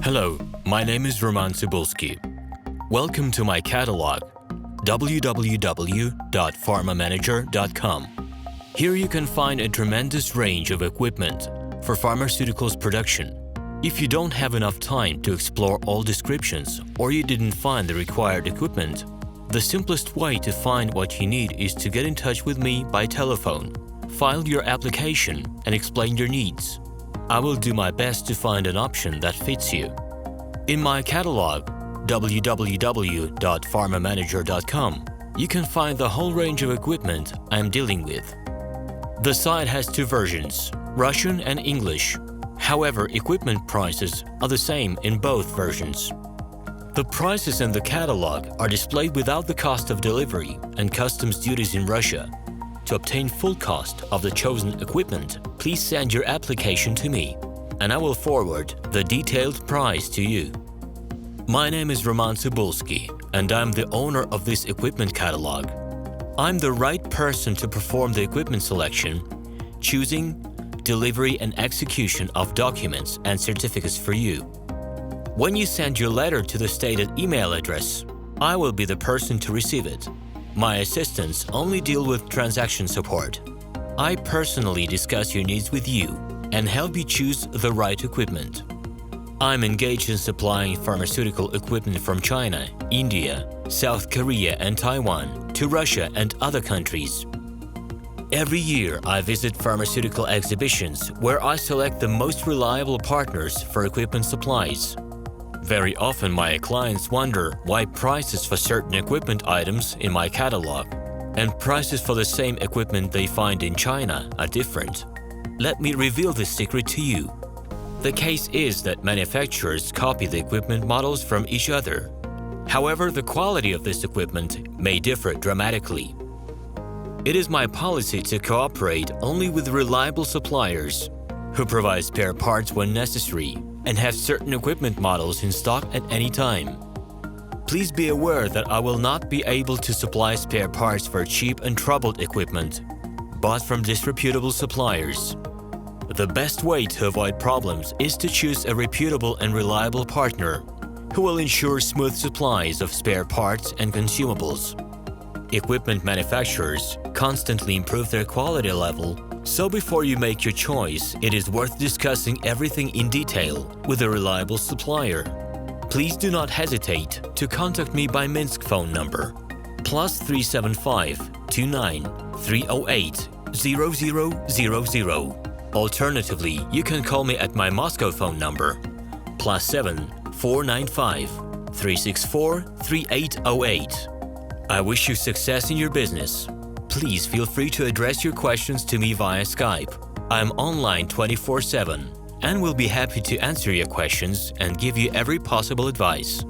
Hello, my name is RomanTsibulsky. Welcome to my catalog, www.pharmamanager.com. Here you can find a tremendous range of equipment for pharmaceuticals production. If you don't have enough time to explore all descriptions or you didn't find the required equipment, the simplest way to find what you need is to get in touch with me by telephone, file your application, and explain your needs. I will do my best to find an option that fits you. In my catalog, www.pharmamanager.com, you can find the whole range of equipment I am dealing with. The site has two versions, Russian and English. However, equipment prices are the same in both versions. The prices in the catalog are displayed without the cost of delivery and customs duties in Russia. To obtain full cost of the chosen equipment, please send your application to me, and I will forward the detailed price to you. My name is RomanTsibulsky, and I'm the owner of this equipment catalog. I'm the right person to perform the equipment selection, choosing, delivery and execution of documents and certificates for you. When you send your letter to the stated email address, I will be the person to receive it. My assistants only deal with transaction support. I personally discuss your needs with you and help you choose the right equipment. I'm engaged in supplying pharmaceutical equipment from China, India, South Korea and Taiwan to Russia and other countries. Every year, I visit pharmaceutical exhibitions where I select the most reliable partners for equipment supplies. Very often, my clients wonder why prices for certain equipment items in my catalog and prices for the same equipment they find in China are different. Let me reveal this secret to you. The case is that manufacturers copy the equipment models from each other. However, the quality of this equipment may differ dramatically. It is my policy to cooperate only with reliable suppliers who provide spare parts when necessary and have certain equipment models in stock at any time. Please be aware that I will not be able to supply spare parts for cheap and troubled equipment bought from disreputable suppliers. The best way to avoid problems is to choose a reputable and reliable partner who will ensure smooth supplies of spare parts and consumables. Equipment manufacturers constantly improve their quality level, so before you make your choice, it is worth discussing everything in detail with a reliable supplier. Please do not hesitate to contact me by Minsk phone number +375 29 308 0000. Alternatively, you can call me at my Moscow phone number +7 495 364 3808. I wish you success in your business. Please feel free to address your questions to me via Skype. I'm online 24/7 and will be happy to answer your questions and give you every possible advice.